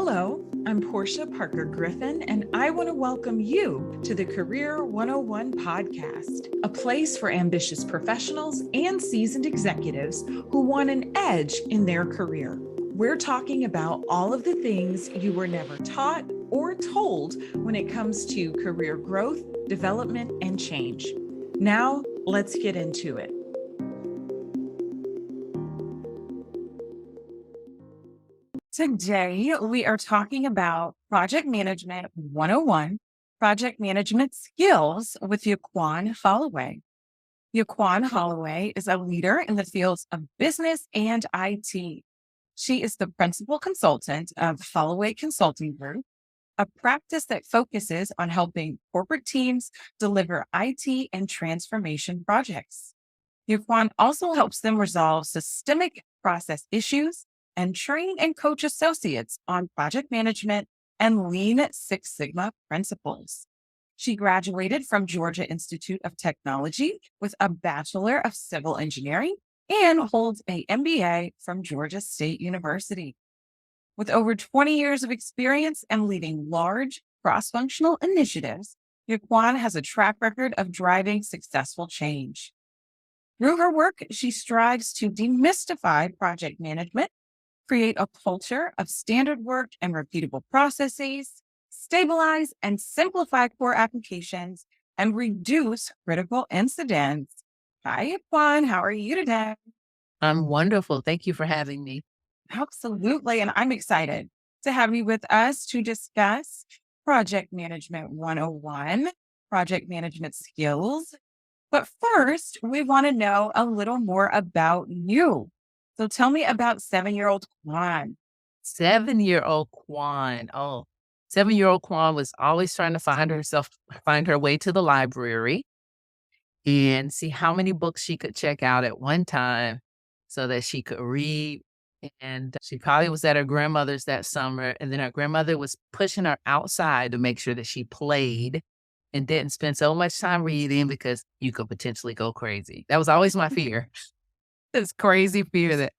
Hello, I'm Porschia Parker Griffin, and I want to welcome you to the Career 101 podcast, a place for ambitious professionals and seasoned executives who want an edge in their career. We're talking about all of the things you were never taught or told when it comes to career growth, development, and change. Now, let's get into it. Today, we are talking about Project Management 101, Project Management Skills with Yuquan Holloway. Yuquan Holloway is a leader in the fields of business and IT. She is the principal consultant of Holloway Consulting Group, a practice that focuses on helping corporate teams deliver IT and transformation projects. Yuquan also helps them resolve systemic process issues and train and coach associates on project management and Lean Six Sigma principles. She graduated from Georgia Institute of Technology with a Bachelor of Civil Engineering and holds an MBA from Georgia State University. With over 20 years of experience and leading large cross-functional initiatives, Yuquan has a track record of driving successful change. Through her work, she strives to demystify project management, create a culture of standard work and repeatable processes, stabilize and simplify core applications, and reduce critical incidents. Hi, Yuquan. How are you today? I'm wonderful. Thank you for having me. Absolutely. And I'm excited to have you with us to discuss Project Management 101, project management skills. But first, we want to know a little more about you. So tell me about 7-year-old Kwan. 7-year-old Kwan. Oh, 7-year-old Kwan was always trying to find her way to the library and see how many books she could check out at one time so that she could read. And she probably was at her grandmother's that summer. And then her grandmother was pushing her outside to make sure that she played and didn't spend so much time reading because you could potentially go crazy. That was always my fear. This crazy fear that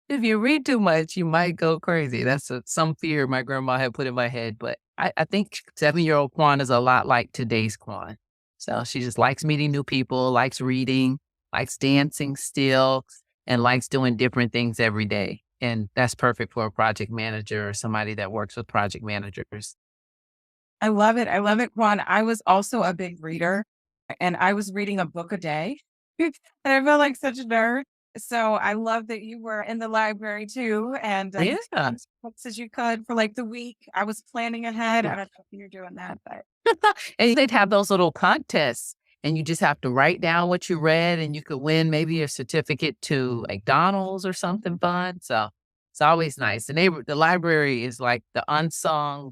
if you read too much, you might go crazy. That's some fear my grandma had put in my head. But I think 7-year-old Kwan is a lot like today's Kwan. So she just likes meeting new people, likes reading, likes dancing still, and likes doing different things every day. And that's perfect for a project manager or somebody that works with project managers. I love it. I love it, Kwan. I was also a big reader and I was reading a book a day. And I felt like such a nerd. So I love that you were in the library too. And Yeah. as books as you could for like the week. I was planning ahead. I don't know if you're doing that, but And they'd have those little contests, and you just have to write down what you read, and you could win maybe a certificate to McDonald's or something fun. So it's always nice. The library is like the unsung,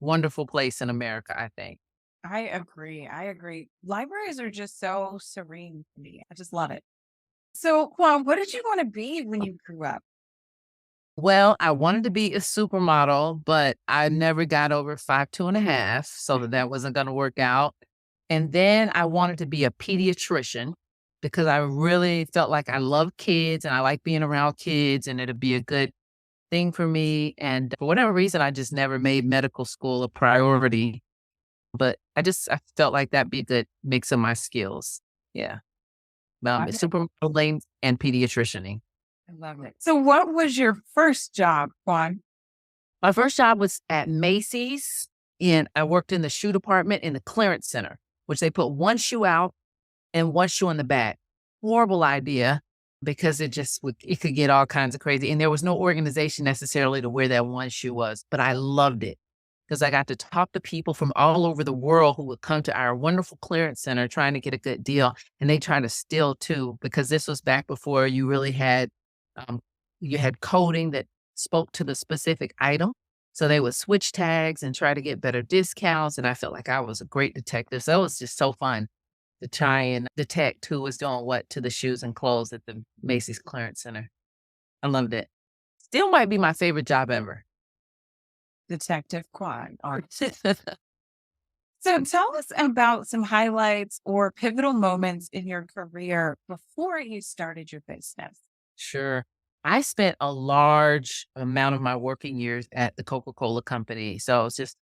wonderful place in America, I think. I agree. I agree. Libraries are just so serene to me. I just love it. So, Kwan, what did you want to be when you grew up? Well, I wanted to be a supermodel, but I never got over 5'2.5", so that wasn't going to work out. And then I wanted to be a pediatrician because I really felt like I love kids and I like being around kids and it'd be a good thing for me. And for whatever reason, I just never made medical school a priority. But I felt like that'd be a good mix of my skills. Yeah. Supermodeling and pediatricianing. I love it. So, what was your first job, Kwan? My first job was at Macy's, and I worked in the shoe department in the clearance center, which they put one shoe out and one shoe in the back. Horrible idea because it could get all kinds of crazy. And there was no organization necessarily to where that one shoe was, but I loved it because I got to talk to people from all over the world who would come to our wonderful clearance center trying to get a good deal. And they try to steal too, because this was back before you had coding that spoke to the specific item. So they would switch tags and try to get better discounts. And I felt like I was a great detective. So it was just so fun to try and detect who was doing what to the shoes and clothes at the Macy's Clearance Center. I loved it. Still might be my favorite job ever. Detective Kwan. So tell us about some highlights or pivotal moments in your career before you started your business. Sure. I spent a large amount of my working years at the Coca-Cola company. So it's just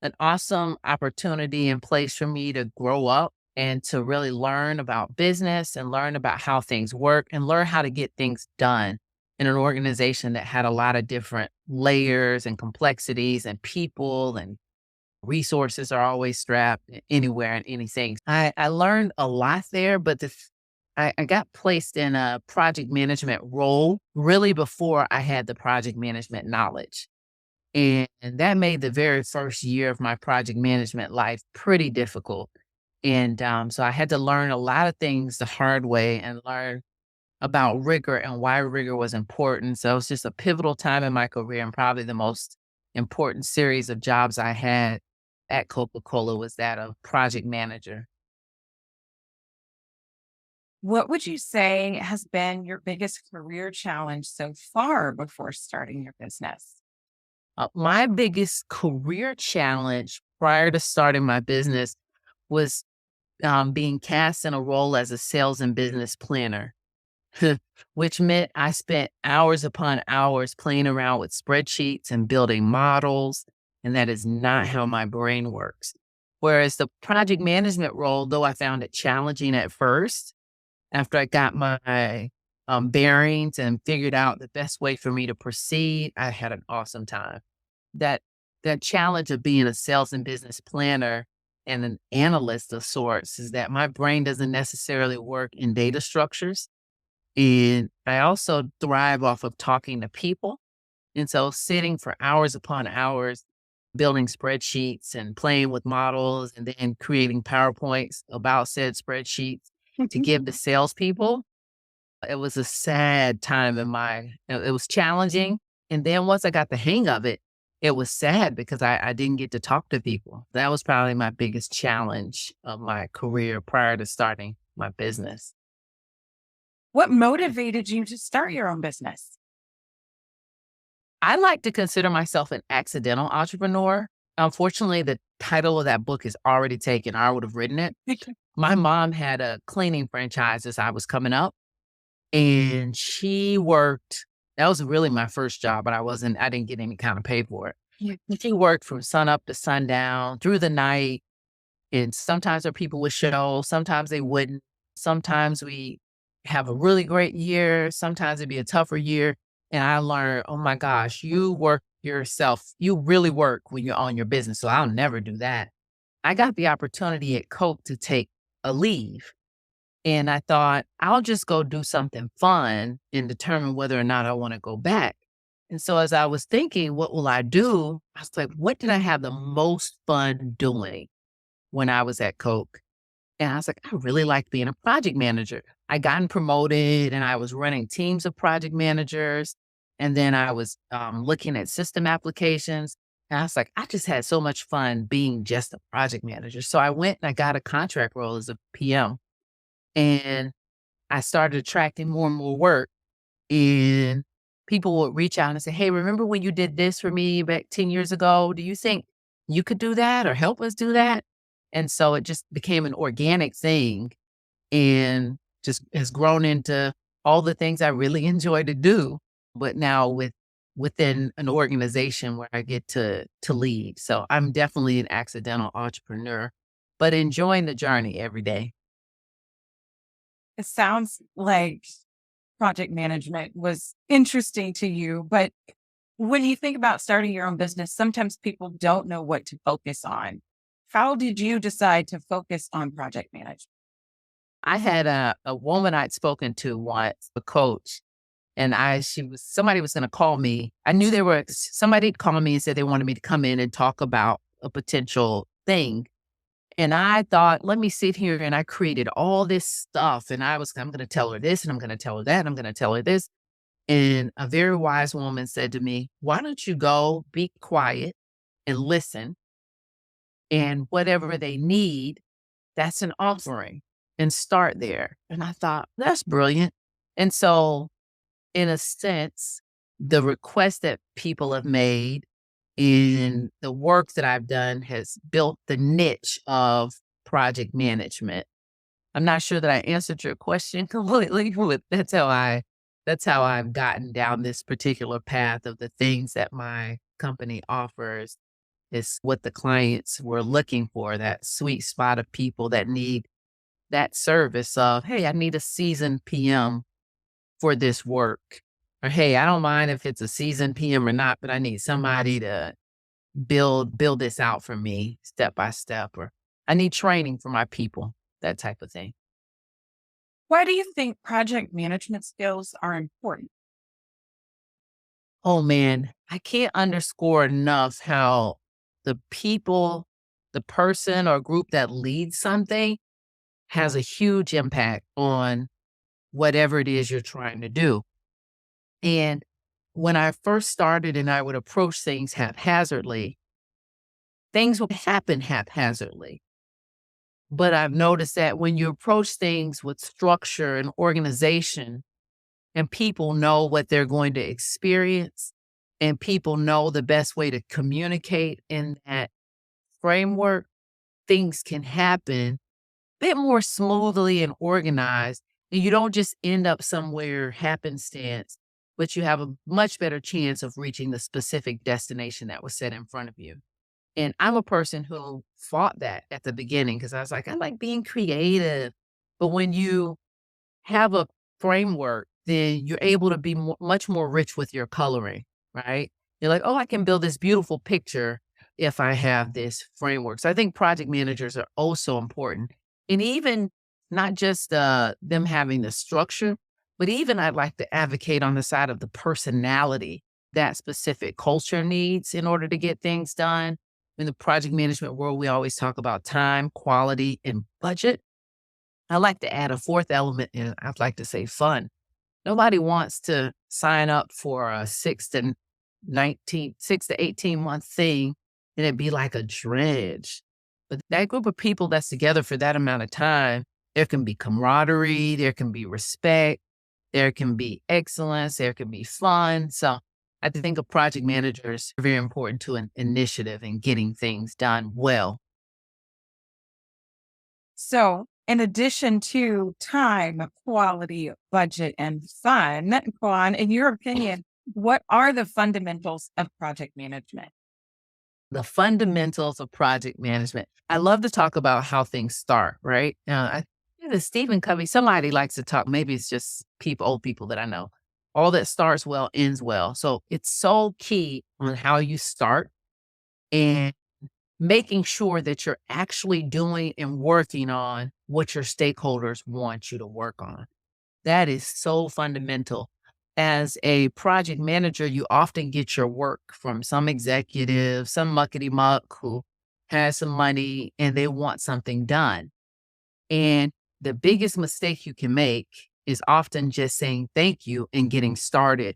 an awesome opportunity and place for me to grow up and to really learn about business and learn about how things work and learn how to get things done in an organization that had a lot of different layers and complexities and people and resources are always strapped anywhere and anything. I learned a lot there, but I got placed in a project management role really before I had the project management knowledge. And that made the very first year of my project management life pretty difficult. And so I had to learn a lot of things the hard way and learn about rigor and why rigor was important. So it was just a pivotal time in my career and probably the most important series of jobs I had at Coca-Cola was that of project manager. What would you say has been your biggest career challenge so far before starting your business? My biggest career challenge prior to starting my business was being cast in a role as a sales and business planner. Which meant I spent hours upon hours playing around with spreadsheets and building models, and that is not how my brain works. Whereas the project management role, though I found it challenging at first, after I got my bearings and figured out the best way for me to proceed, I had an awesome time. That that challenge of being a sales and business planner and an analyst of sorts is that my brain doesn't necessarily work in data structures and I also thrive off of talking to people. And so sitting for hours upon hours, building spreadsheets and playing with models and then creating PowerPoints about said spreadsheets to give to salespeople. It was a sad time in it was challenging. And then once I got the hang of it, it was sad because I didn't get to talk to people. That was probably my biggest challenge of my career prior to starting my business. What motivated you to start your own business? I like to consider myself an accidental entrepreneur. Unfortunately, the title of that book is already taken. I would have written it. My mom had a cleaning franchise as I was coming up, and she worked. That was really my first job, but I didn't get any kind of pay for it. Yeah. She worked from sun up to sundown through the night. And sometimes our people would show, sometimes they wouldn't. Sometimes we have a really great year, sometimes it'd be a tougher year. And I learned, oh my gosh, you work yourself. You really work when you're on your business. So I'll never do that. I got the opportunity at Coke to take a leave. And I thought, I'll just go do something fun and determine whether or not I want to go back. And so as I was thinking, what will I do? I was like, what did I have the most fun doing when I was at Coke? And I was like, I really like being a project manager. I gotten promoted and I was running teams of project managers. And then I was looking at system applications. And I was like, I just had so much fun being just a project manager. So I went and I got a contract role as a PM. And I started attracting more and more work. And people would reach out and say, hey, remember when you did this for me back 10 years ago? Do you think you could do that or help us do that? And so it just became an organic thing and just has grown into all the things I really enjoy to do, but now within an organization where I get to lead. So I'm definitely an accidental entrepreneur, but enjoying the journey every day. It sounds like project management was interesting to you, but when you think about starting your own business, sometimes people don't know what to focus on. How did you decide to focus on project management? I had a woman I'd spoken to once, a coach, and somebody was going to call me. I knew somebody had called me and said they wanted me to come in and talk about a potential thing. And I thought, let me sit here and I created all this stuff. And I'm going to tell her this and I'm going to tell her that. And I'm going to tell her this. And a very wise woman said to me, why don't you go be quiet and listen and whatever they need, that's an offering and start there. And I thought, that's brilliant. And so in a sense, the request that people have made and the work that I've done has built the niche of project management. I'm not sure that I answered your question completely, but that's how I That's how I've gotten down this particular path of the things that my company offers is what the clients were looking for, that sweet spot of people that need that service of, "Hey, I need a seasoned PM for this work." Or, "Hey, I don't mind if it's a seasoned PM or not, but I need somebody to build this out for me step by step," or, "I need training for my people," that type of thing. Why do you think project management skills are important? Oh, man, I can't underscore enough how the people, the person or group that leads something has a huge impact on whatever it is you're trying to do. And when I first started and I would approach things haphazardly, things would happen haphazardly. But I've noticed that when you approach things with structure and organization, and people know what they're going to experience, and people know the best way to communicate in that framework, things can happen a bit more smoothly and organized. And you don't just end up somewhere happenstance, but you have a much better chance of reaching the specific destination that was set in front of you. And I'm a person who fought that at the beginning because I was like, I like being creative. But when you have a framework, then you're able to be much more rich with your coloring, right? You're like, oh, I can build this beautiful picture if I have this framework. So I think project managers are also important. And even not just them having the structure, but even I'd like to advocate on the side of the personality that specific culture needs in order to get things done. In the project management world, we always talk about time, quality, and budget. I like to add a fourth element, and I'd like to say fun. Nobody wants to sign up for a 6 to 18-month thing and it be like a dredge. But that group of people that's together for that amount of time, there can be camaraderie, there can be respect, there can be excellence, there can be fun. So I think a project managers are very important to an initiative and getting things done well. So, in addition to time, quality, budget, and fun, Quan, in your opinion, what are the fundamentals of project management? The fundamentals of project management. I love to talk about how things start, right? The Stephen Covey, somebody likes to talk, maybe it's just people, old people that I know. All that starts well ends well. So it's so key on how you start and making sure that you're actually doing and working on what your stakeholders want you to work on. That is so fundamental. As a project manager, you often get your work from some executive, some muckety muck who has some money and they want something done. And the biggest mistake you can make is often just saying thank you and getting started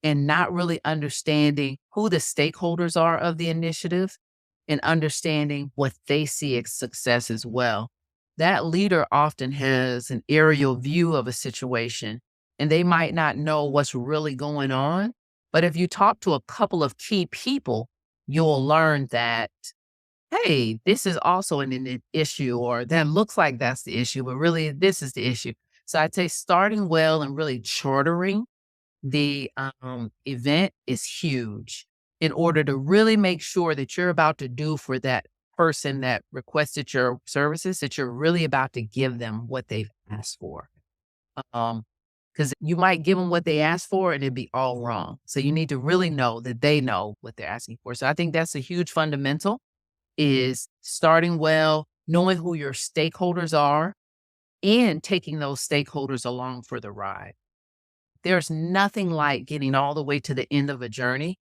and not really understanding who the stakeholders are of the initiative and understanding what they see as success as well. That leader often has an aerial view of a situation and they might not know what's really going on. But if you talk to a couple of key people, you'll learn that, hey, this is also an issue, or that looks like that's the issue, but really this is the issue. So I'd say starting well and really chartering the event is huge in order to really make sure that you're about to do for that person that requested your services, that you're really about to give them what they've asked for. Because you might give them what they asked for and it'd be all wrong. So you need to really know that they know what they're asking for. So I think that's a huge fundamental is starting well, knowing who your stakeholders are, and taking those stakeholders along for the ride. There's nothing like getting all the way to the end of a journey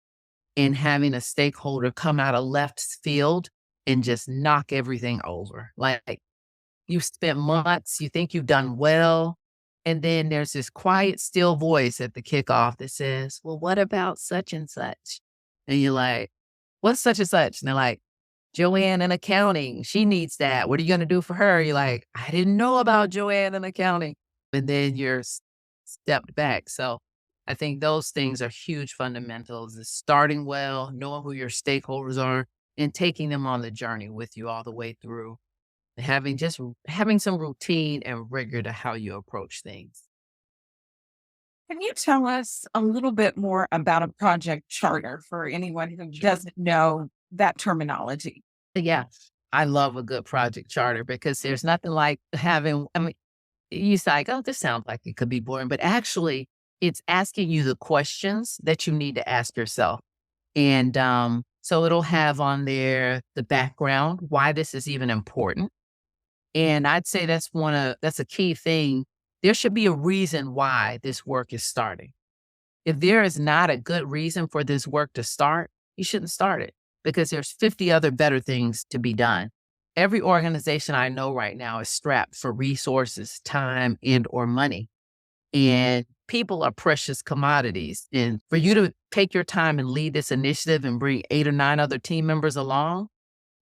and having a stakeholder come out of left field and just knock everything over. Like you've spent months, you think you've done well. And then there's this quiet, still voice at the kickoff that says, well, what about such and such? And you're like, what's such and such? And they're like, Joanne in accounting, she needs that. What are you going to do for her? You're like, I didn't know about Joanne in accounting. And then you're stepped back. So I think those things are huge fundamentals is starting well, knowing who your stakeholders are, and taking them on the journey with you all the way through. Having some routine and rigor to how you approach things. Can you tell us a little bit more about a project charter for anyone who doesn't know that terminology? Yeah, I love a good project charter because there's nothing like having, I mean, you say, like, oh, this sounds like it could be boring, but actually, it's asking you the questions that you need to ask yourself. And so it'll have on there the background, why this is even important. And I'd say that's a key thing. There should be a reason why this work is starting. If there is not a good reason for this work to start, you shouldn't start it because there's 50 other better things to be done. Every organization I know right now is strapped for resources, time, and or money. And people are precious commodities. And for you to take your time and lead this initiative and bring 8 or 9 other team members along,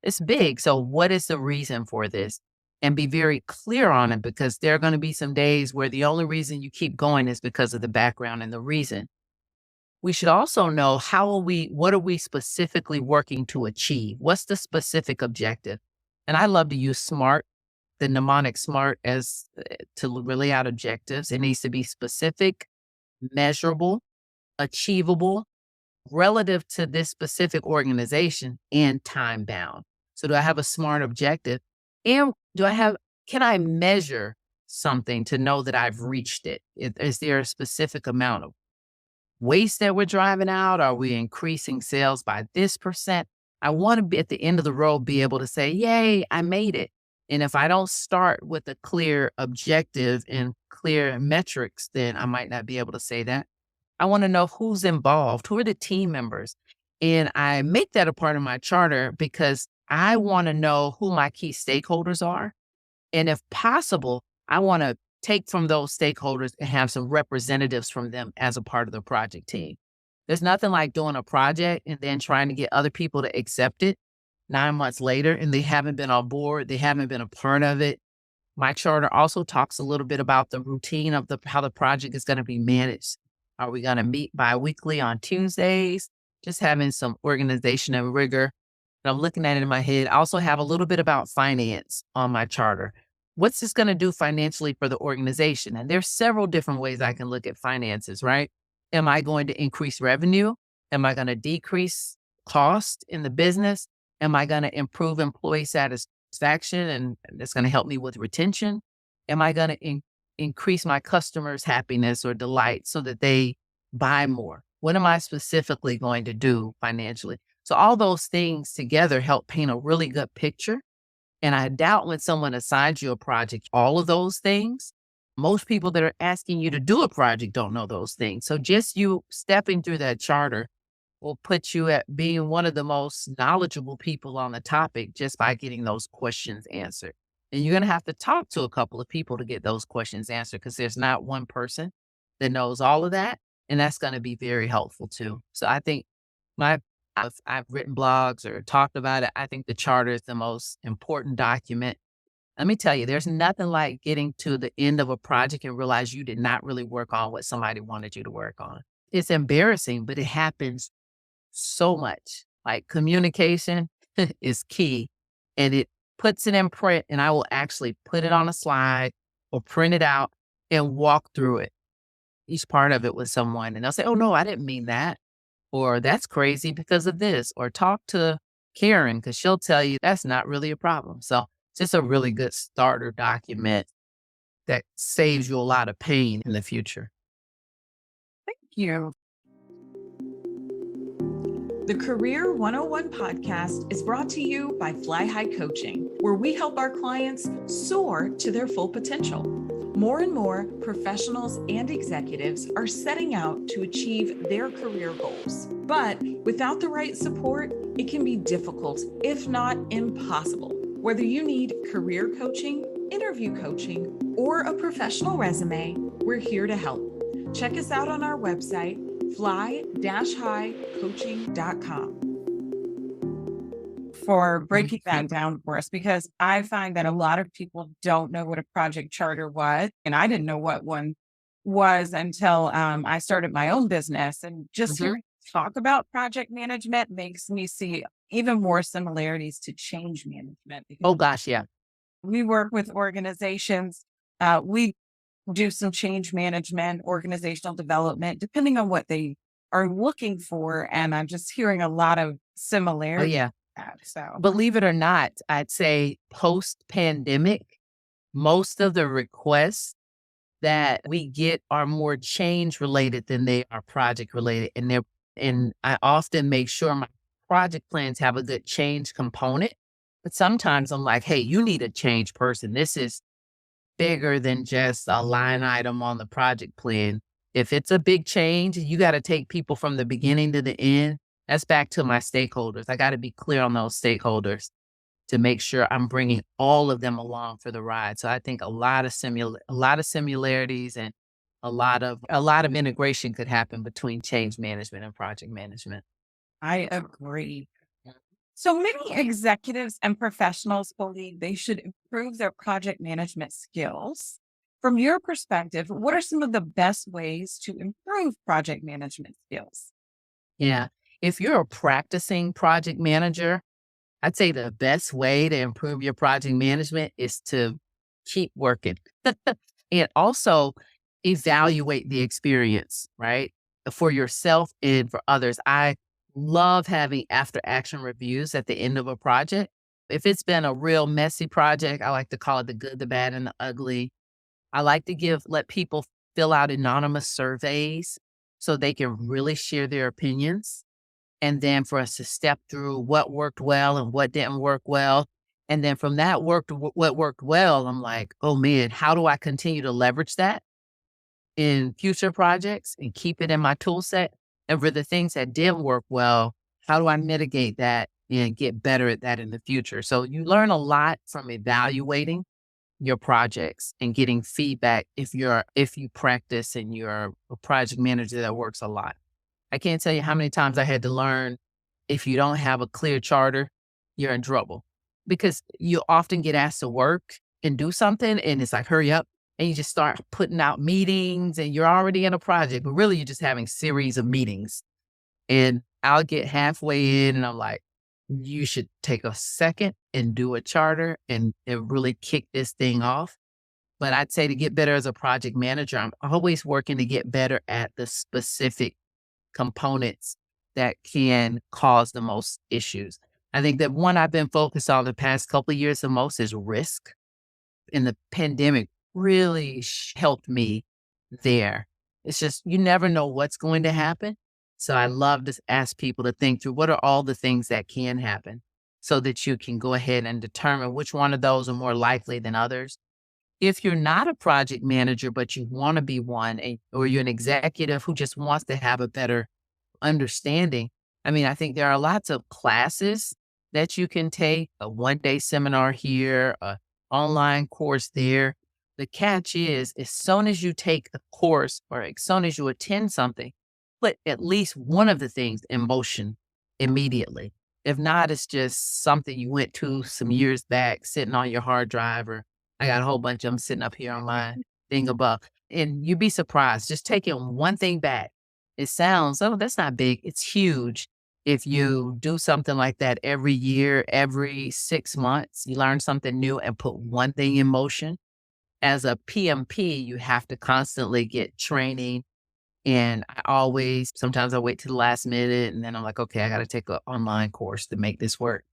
it's big. So what is the reason for this? And be very clear on it because there are going to be some days where the only reason you keep going is because of the background and the reason. We should also know what are we specifically working to achieve? What's the specific objective? And I love to use SMART, the mnemonic SMART as to relay out objectives. It needs to be specific, measurable, achievable, relative to this specific organization and time bound. So do I have a SMART objective? And can I measure something to know that I've reached it? Is there a specific amount of waste that we're driving out? Are we increasing sales by this percent? I want to be at the end of the road, be able to say, yay, I made it. And if I don't start with a clear objective and clear metrics, then I might not be able to say that. I want to know who's involved, who are the team members. And I make that a part of my charter because I want to know who my key stakeholders are. And if possible, I want to take from those stakeholders and have some representatives from them as a part of the project team. There's nothing like doing a project and then trying to get other people to accept it 9 months later and they haven't been on board, they haven't been a part of it. My charter also talks a little bit about the routine of how the project is going to be managed. Are we going to meet biweekly on Tuesdays? Just having some organization and rigor. And I'm looking at it in my head. I also have a little bit about finance on my charter. What's this going to do financially for the organization? And there's several different ways I can look at finances, right? Am I going to increase revenue? Am I going to decrease cost in the business? Am I going to improve employee satisfaction and that's going to help me with retention? Am I going to increase my customers' happiness or delight so that they buy more? What am I specifically going to do financially? So all those things together help paint a really good picture. And I doubt when someone assigns you a project, all of those things, most people that are asking you to do a project don't know those things. So just you stepping through that charter will put you at being one of the most knowledgeable people on the topic just by getting those questions answered. And you're going to have to talk to a couple of people to get those questions answered because there's not one person that knows all of that. And that's going to be very helpful too. So I think I've written blogs or talked about it. I think the charter is the most important document. Let me tell you, there's nothing like getting to the end of a project and realize you did not really work on what somebody wanted you to work on. It's embarrassing, but it happens so much. Like communication is key and it puts it in print and I will actually put it on a slide or print it out and walk through it, each part of it with someone. And they'll say, oh no, I didn't mean that. Or that's crazy because of this. Or talk to Karen because she'll tell you that's not really a problem. So it's just a really good starter document that saves you a lot of pain in the future. Thank you. The Career 101 podcast is brought to you by Fly High Coaching, where we help our clients soar to their full potential. More and more professionals and executives are setting out to achieve their career goals. But without the right support, it can be difficult, if not impossible. Whether you need career coaching, interview coaching, or a professional resume, we're here to help. Check us out on our website, fly-highcoaching.com. For breaking that down for us, because I find that a lot of people don't know what a project charter was. And I didn't know what one was until I started my own business. And just hearing you talk about project management makes me see even more similarities to change management. Oh gosh, yeah. We work with organizations. We do some change management, organizational development, depending on what they are looking for. And I'm just hearing a lot of Oh, similarities. yeah. So Believe it or not, I'd say post-pandemic, most of the requests that we get are more change related than they are project related. And I often make sure my project plans have a good change component. But sometimes I'm like, hey, you need a change person. This is bigger than just a line item on the project plan. If it's a big change, you got to take people from the beginning to the end. That's back to my stakeholders. I got to be clear on those stakeholders to make sure I'm bringing all of them along for the ride. So I think a lot of similarities and a lot of integration could happen between change management and project management. I agree. So many executives and professionals believe they should improve their project management skills. From your perspective, what are some of the best ways to improve project management skills? Yeah. If you're a practicing project manager, I'd say the best way to improve your project management is to keep working and also evaluate the experience, right? For yourself and for others. I love having after action reviews at the end of a project. If it's been a real messy project, I like to call it the good, the bad, and the ugly. I like to let people fill out anonymous surveys so they can really share their opinions and then for us to step through what worked well and what didn't work well. And then from that what worked well, I'm like, oh man, how do I continue to leverage that in future projects and keep it in my tool set? And for the things that didn't work well, how do I mitigate that and get better at that in the future? So you learn a lot from evaluating your projects and getting feedback if you practice and you're a project manager that works a lot. I can't tell you how many times I had to learn if you don't have a clear charter, you're in trouble because you often get asked to work and do something and it's like, hurry up. And you just start putting out meetings and you're already in a project, but really you're just having series of meetings. And I'll get halfway in and I'm like, you should take a second and do a charter and really kick this thing off. But I'd say to get better as a project manager, I'm always working to get better at the specific components that can cause the most issues. I think that one I've been focused on the past couple of years the most is risk. And the pandemic really helped me there. It's just you never know what's going to happen. So I love to ask people to think through what are all the things that can happen so that you can go ahead and determine which one of those are more likely than others. If you're not a project manager, but you want to be one, or you're an executive who just wants to have a better understanding. I mean, I think there are lots of classes that you can take, a one-day seminar here, a online course there. The catch is, as soon as you take a course or as soon as you attend something, put at least one of the things in motion immediately. If not, it's just something you went to some years back sitting on your hard drive, or I got a whole bunch of them sitting up here on my thing above. And you'd be surprised just taking one thing back. It sounds, oh, that's not big. It's huge. If you do something like that every year, every 6 months, you learn something new and put one thing in motion. As a PMP, you have to constantly get training. And sometimes I wait to the last minute and then I'm like, okay, I got to take an online course to make this work.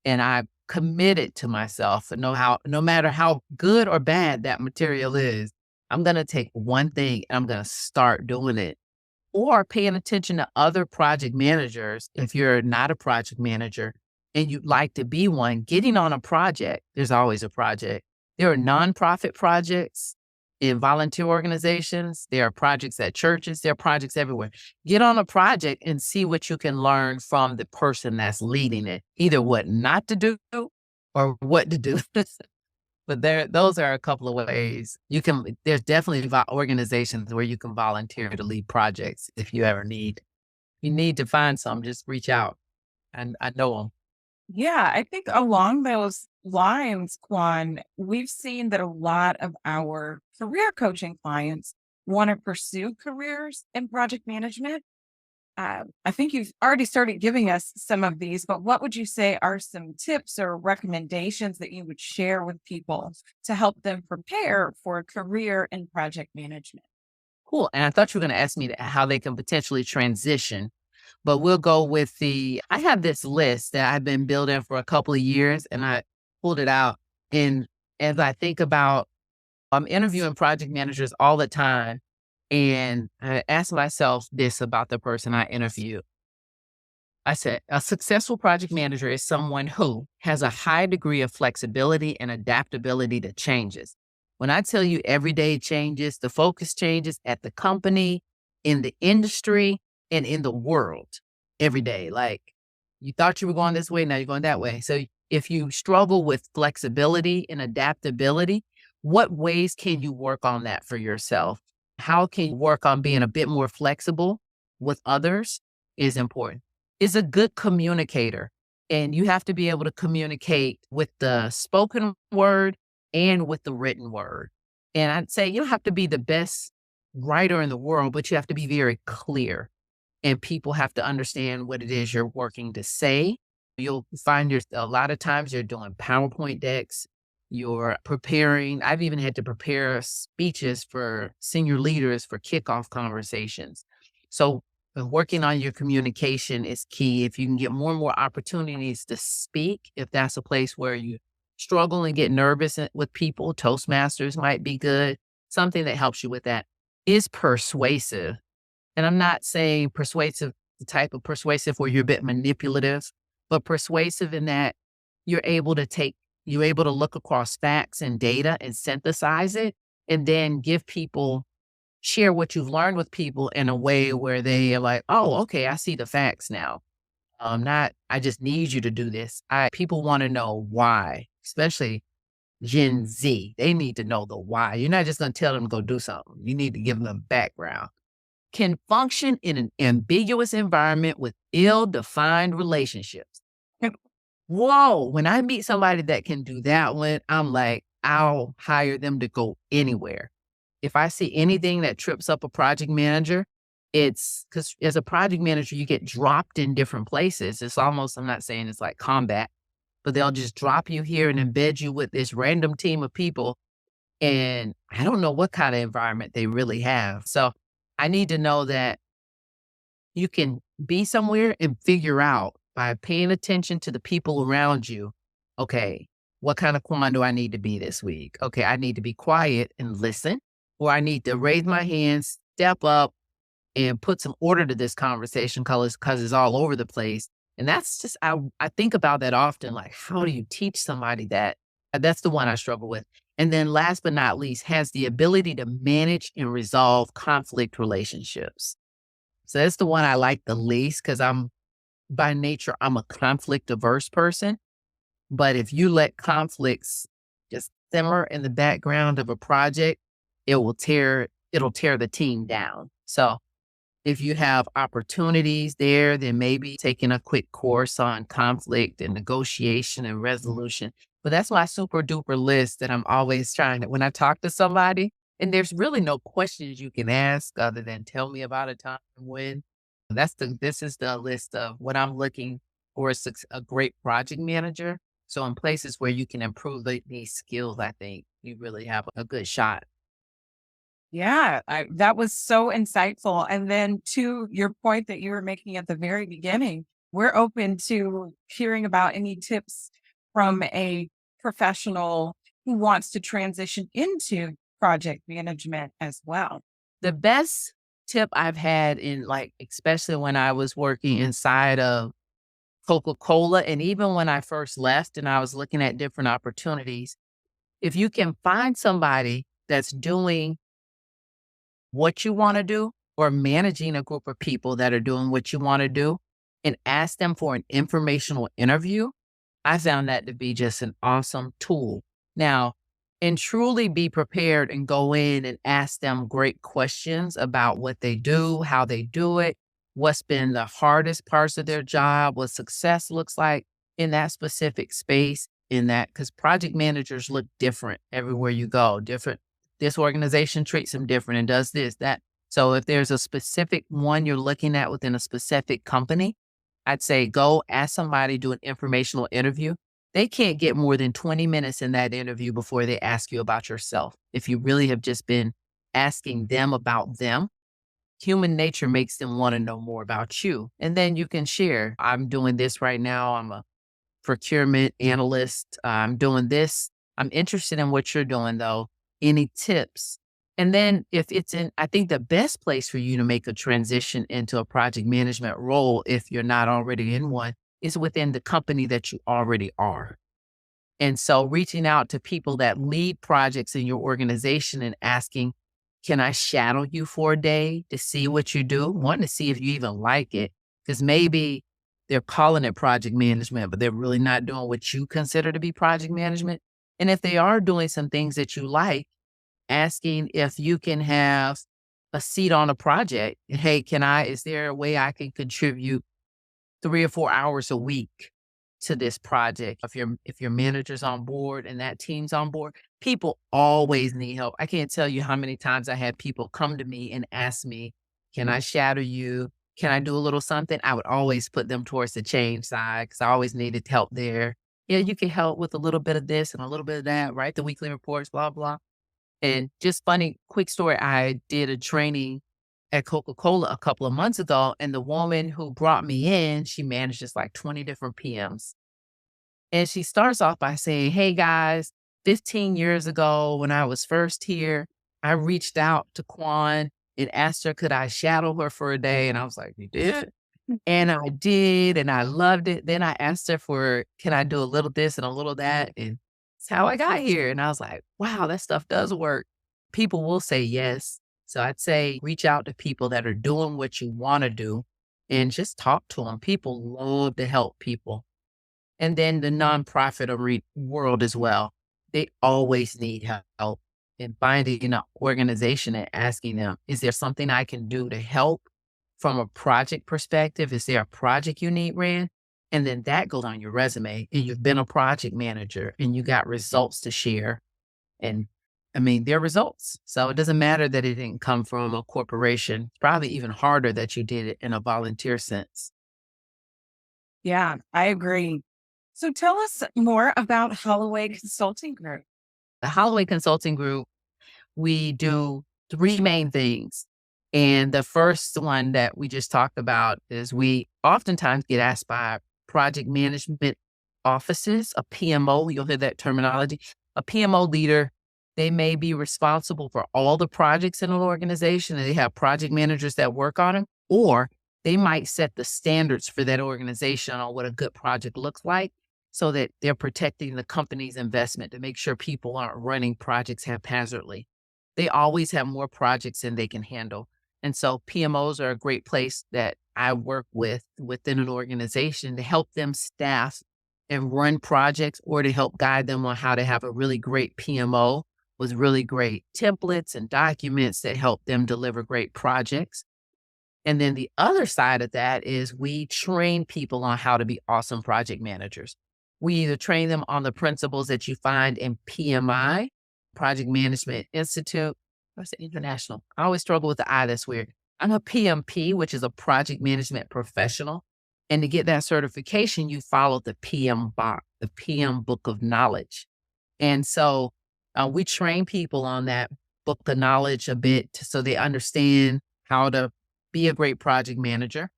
And I committed to myself, no matter how good or bad that material is, I'm going to take one thing and I'm going to start doing it or paying attention to other project managers. If you're not a project manager and you'd like to be one, getting on a project, there's always a project. There are nonprofit projects in volunteer organizations. There are projects at churches. There are projects everywhere. Get on a project and see what you can learn from the person that's leading it, either what not to do or what to do. But those are a couple of ways there's definitely organizations where you can volunteer to lead projects if you ever you need to find some, just reach out and I know them. Yeah, I think along those lines, Quan, we've seen that a lot of our career coaching clients want to pursue careers in project management. I think you've already started giving us some of these, but what would you say are some tips or recommendations that you would share with people to help them prepare for a career in project management? Cool. And I thought you were going to ask me how they can potentially transition, but we'll go with I have this list that I've been building for a couple of years and I pulled it out. And as I think about, I'm interviewing project managers all the time. And I ask myself this about the person I interview. I said, a successful project manager is someone who has a high degree of flexibility and adaptability to changes. When I tell you everyday changes, the focus changes at the company, in the industry, and in the world every day. Like you thought you were going this way, now you're going that way. So if you struggle with flexibility and adaptability, what ways can you work on that for yourself? How can you work on being a bit more flexible with others is important. Is a good communicator. And you have to be able to communicate with the spoken word and with the written word. And I'd say you don't have to be the best writer in the world, but you have to be very clear. And people have to understand what it is you're working to say. You'll find a lot of times you're doing PowerPoint decks, you're preparing. I've even had to prepare speeches for senior leaders for kickoff conversations. So working on your communication is key. If you can get more and more opportunities to speak, if that's a place where you struggle and get nervous with people, Toastmasters might be good. Something that helps you with that is persuasive. And I'm not saying persuasive, the type of persuasive where you're a bit manipulative, but persuasive in that you're able to look across facts and data and synthesize it and then share what you've learned with people in a way where they are like, oh, okay, I see the facts now. Not, I just need you to do this. People want to know why, especially Gen Z. They need to know the why. You're not just going to tell them to go do something. You need to give them background. Can function in an ambiguous environment with ill-defined relationships. Whoa, when I meet somebody that can do that one, I'm like, I'll hire them to go anywhere. If I see anything that trips up a project manager, it's because as a project manager, you get dropped in different places. It's almost, I'm not saying it's like combat, but they'll just drop you here and embed you with this random team of people. And I don't know what kind of environment they really have. So I need to know that you can be somewhere and figure out by paying attention to the people around you. Okay, what kind of Quan do I need to be this week? Okay, I need to be quiet and listen, or I need to raise my hands, step up, and put some order to this conversation because it's all over the place. And that's just, I think about that often. Like, how do you teach somebody that? That's the one I struggle with. And then last but not least, has the ability to manage and resolve conflict relationships. So that's the one I like the least because by nature, I'm a conflict averse person. But if you let conflicts just simmer in the background of a project, it'll tear the team down. So if you have opportunities there, then maybe taking a quick course on conflict and negotiation and resolution. But that's my super duper list that I'm always trying to, when I talk to somebody, and there's really no questions you can ask other than tell me about a time when. This is the list of what I'm looking for a great project manager. So in places where you can improve these skills, I think you really have a good shot. Yeah, that was so insightful. And then to your point that you were making at the very beginning, we're open to hearing about any tips from a professional who wants to transition into project management as well. The best tip I've had in like, especially when I was working inside of Coca-Cola, and even when I first left and I was looking at different opportunities, if you can find somebody that's doing what you want to do or managing a group of people that are doing what you want to do and ask them for an informational interview, I found that to be just an awesome tool. Now, and truly be prepared and go in and ask them great questions about what they do, how they do it, what's been the hardest parts of their job, what success looks like in that specific space, in that, because project managers look different everywhere you go, different. This organization treats them different and does this, that. So if there's a specific one you're looking at within a specific company, I'd say go ask somebody, do an informational interview. They can't get more than 20 minutes in that interview before they ask you about yourself. If you really have just been asking them about them, human nature makes them want to know more about you. And then you can share, I'm doing this right now. I'm a procurement analyst. I'm doing this. I'm interested in what you're doing though. Any tips? And then if it's in, I think the best place for you to make a transition into a project management role, if you're not already in one, is within the company that you already are. And so reaching out to people that lead projects in your organization and asking, can I shadow you for a day to see what you do? One, to see if you even like it, because maybe they're calling it project management, but they're really not doing what you consider to be project management. And if they are doing some things that you like, asking if you can have a seat on a project. Hey, is there a way I can contribute 3 or 4 hours a week to this project? If your manager's on board and that team's on board, people always need help. I can't tell you how many times I had people come to me and ask me, can I shadow you? Can I do a little something? I would always put them towards the change side because I always needed help there. Yeah, you can help with a little bit of this and a little bit of that, write the weekly reports, blah, blah. And just funny, quick story, I did a training at Coca-Cola a couple of months ago, and the woman who brought me in, she manages like 20 different PMs. And she starts off by saying, hey guys, 15 years ago when I was first here, I reached out to Quan and asked her, could I shadow her for a day? And I was like, you did? And I did, and I loved it. Then I asked her for, can I do a little this and a little that? And it's how I got here. And I was like, wow, that stuff does work. People will say yes. So I'd say reach out to people that are doing what you want to do and just talk to them. People love to help people. And then the nonprofit world as well. They always need help in finding an organization and asking them, is there something I can do to help from a project perspective? Is there a project you need ran? And then that goes on your resume and you've been a project manager and you got results to share. And I mean, they're results. So it doesn't matter that it didn't come from a corporation. It's probably even harder that you did it in a volunteer sense. Yeah, I agree. So tell us more about Holloway Consulting Group. The Holloway Consulting Group, we do three main things. And the first one that we just talked about is we oftentimes get asked by project management offices, a PMO, you'll hear that terminology, a PMO leader. They may be responsible for all the projects in an organization and they have project managers that work on them, or they might set the standards for that organization on what a good project looks like so that they're protecting the company's investment to make sure people aren't running projects haphazardly. They always have more projects than they can handle. And so PMOs are a great place that I work with within an organization to help them staff and run projects or to help guide them on how to have a really great PMO with really great templates and documents that help them deliver great projects. And then the other side of that is we train people on how to be awesome project managers. We either train them on the principles that you find in PMI, Project Management Institute. What's the international? I always struggle with the I, that's weird. I'm a PMP, which is a project management professional. And to get that certification, you follow the the PM book of knowledge. And so we train people on that book of knowledge a bit so they understand how to be a great project manager.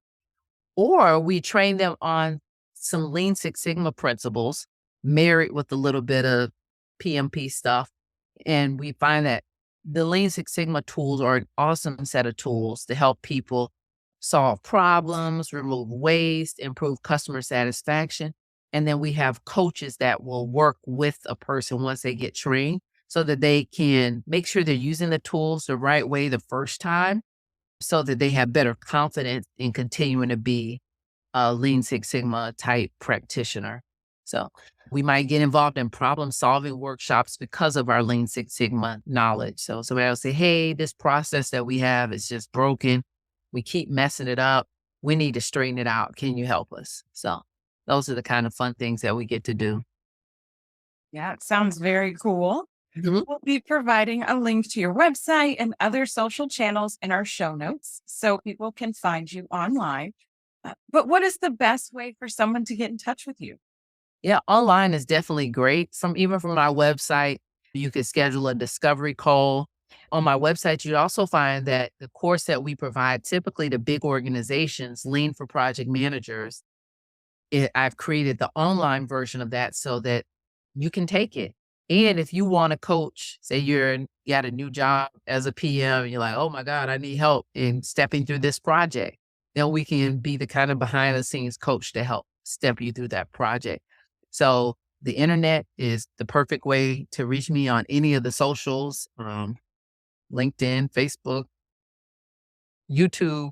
Or we train them on some Lean Six Sigma principles married with a little bit of PMP stuff. And we find that the Lean Six Sigma tools are an awesome set of tools to help people solve problems, remove waste, improve customer satisfaction. And then we have coaches that will work with a person once they get trained so that they can make sure they're using the tools the right way the first time so that they have better confidence in continuing to be a Lean Six Sigma type practitioner. So we might get involved in problem solving workshops because of our Lean Six Sigma knowledge. So somebody will say, hey, this process that we have is just broken. We keep messing it up. We need to straighten it out. Can you help us? So those are the kind of fun things that we get to do. Yeah, it sounds very cool. Mhm. We'll be providing a link to your website and other social channels in our show notes so people can find you online. But what is the best way for someone to get in touch with you? Yeah, online is definitely great. Even from our website, you could schedule a discovery call. On my website, you also find that the course that we provide, typically to big organizations, Lean for Project Managers, I've created the online version of that so that you can take it. And if you want to coach, say you got a new job as a PM, and you're like, oh my God, I need help in stepping through this project, then we can be the kind of behind the scenes coach to help step you through that project. So the internet is the perfect way to reach me on any of the socials, LinkedIn, Facebook, YouTube,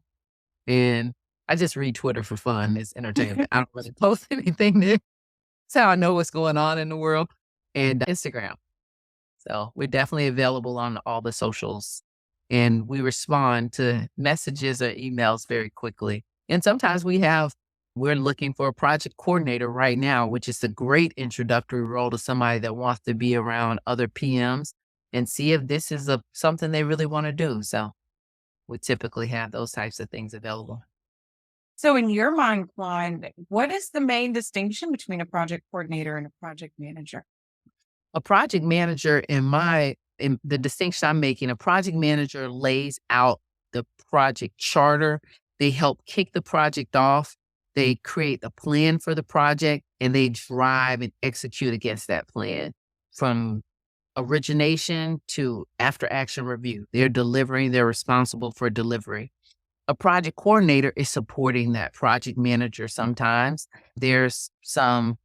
and I just read Twitter for fun. It's entertainment. I don't really post anything there. That's how I know what's going on in the world, and Instagram. So we're definitely available on all the socials, and we respond to messages or emails very quickly. And sometimes we're looking for a project coordinator right now, which is a great introductory role to somebody that wants to be around other PMs and see if this is something they really want to do. So we typically have those types of things available. So, in your mind, Juan, what is the main distinction between a project coordinator and a project manager? A project manager in the distinction I'm making, a project manager lays out the project charter. They help kick the project off. They create the plan for the project and they drive and execute against that plan from origination to after action review. They're responsible for delivery. A project coordinator is supporting that project manager sometimes. There's some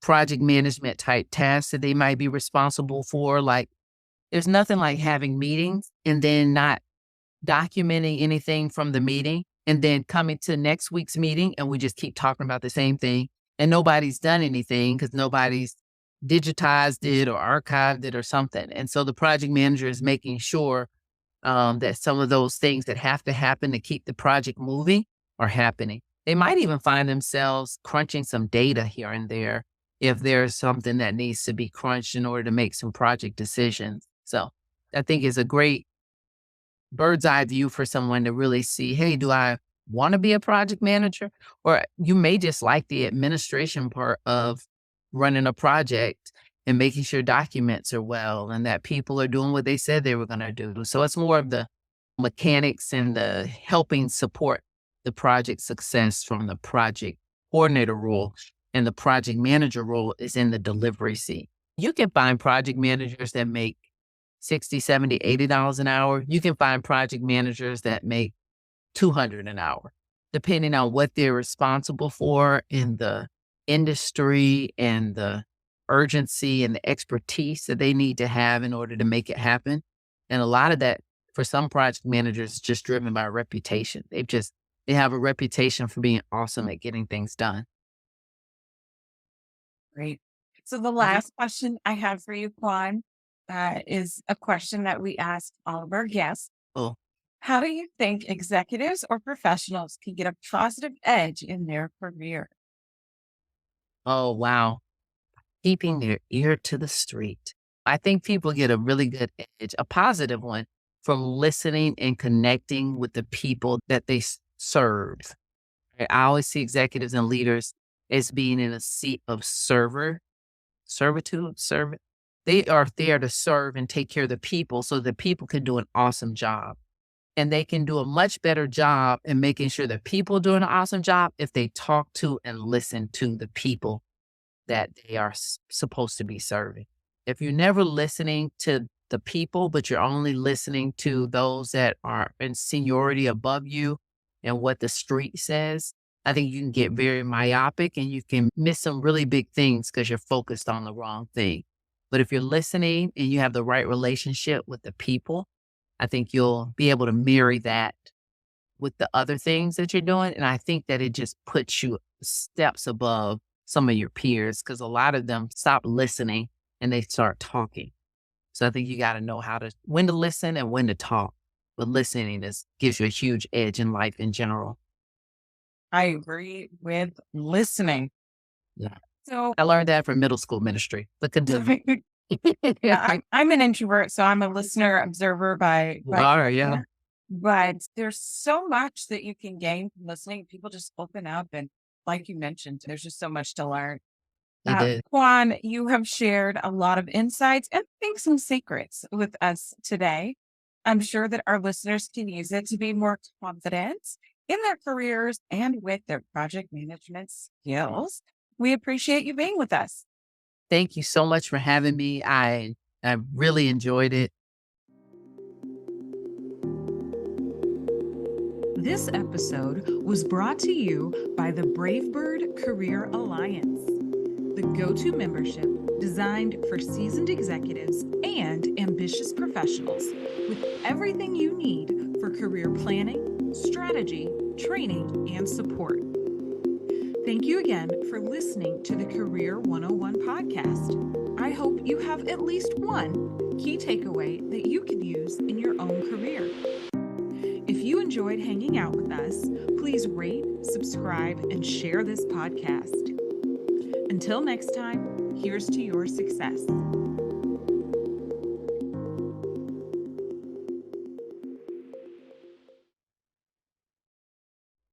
project management type tasks that they might be responsible for. Like, there's nothing like having meetings and then not documenting anything from the meeting and then coming to next week's meeting and we just keep talking about the same thing and nobody's done anything because nobody's digitized it or archived it or something. And so the project manager is making sure that some of those things that have to happen to keep the project moving are happening. They might even find themselves crunching some data here and there if there's something that needs to be crunched in order to make some project decisions. So I think it's a great bird's eye view for someone to really see, hey, do I want to be a project manager? Or you may just like the administration part of running a project and making sure documents are well and that people are doing what they said they were going to do. So it's more of the mechanics and the helping support the project success from the project coordinator role. And the project manager role is in the delivery seat. You can find project managers that make 60, 70, $80 an hour. You can find project managers that make 200 an hour, depending on what they're responsible for in the industry and the urgency and the expertise that they need to have in order to make it happen. And a lot of that for some project managers is just driven by reputation. They have a reputation for being awesome at getting things done. Great. So, the Mhm. last question I have for you, Juan, is a question that we ask all of our guests. Oh, How do you think executives or professionals can get a positive edge in their career? oh, wow. Keeping their ear to the street. I think people get a really good edge, a positive one, from listening and connecting with the people that they serve. I always see executives and leaders as being in a seat of servant. They are there to serve and take care of the people so the people can do an awesome job. And they can do a much better job in making sure that people do an awesome job if they talk to and listen to the people that they are supposed to be serving. If you're never listening to the people, but you're only listening to those that are in seniority above you and what the street says, I think you can get very myopic and you can miss some really big things because you're focused on the wrong thing. But if you're listening and you have the right relationship with the people, I think you'll be able to marry that with the other things that you're doing. And I think that it just puts you steps above some of your peers because a lot of them stop listening and they start talking. So I think you got to know when to listen and when to talk. But listening gives you a huge edge in life in general. I agree with listening. Yeah. So, I learned that from middle school ministry. But continue. I'm an introvert, so I'm a listener, observer You by are, yeah. nature. But there's so much that you can gain from listening. People just open up, and like you mentioned, there's just so much to learn. It is. Juan, you have shared a lot of insights and I think some secrets with us today. I'm sure that our listeners can use it to be more confident in their careers and with their project management skills. We appreciate you being with us. Thank you so much for having me. I really enjoyed it. This episode was brought to you by the Bravebird Career Alliance, the go-to membership designed for seasoned executives and ambitious professionals with everything you need for career planning, strategy, training, and support. Thank you again for listening to the Career 101 podcast. I hope you have at least one key takeaway that you can use in your own career. If you enjoyed hanging out with us, please rate, subscribe, and share this podcast. Until next time, here's to your success.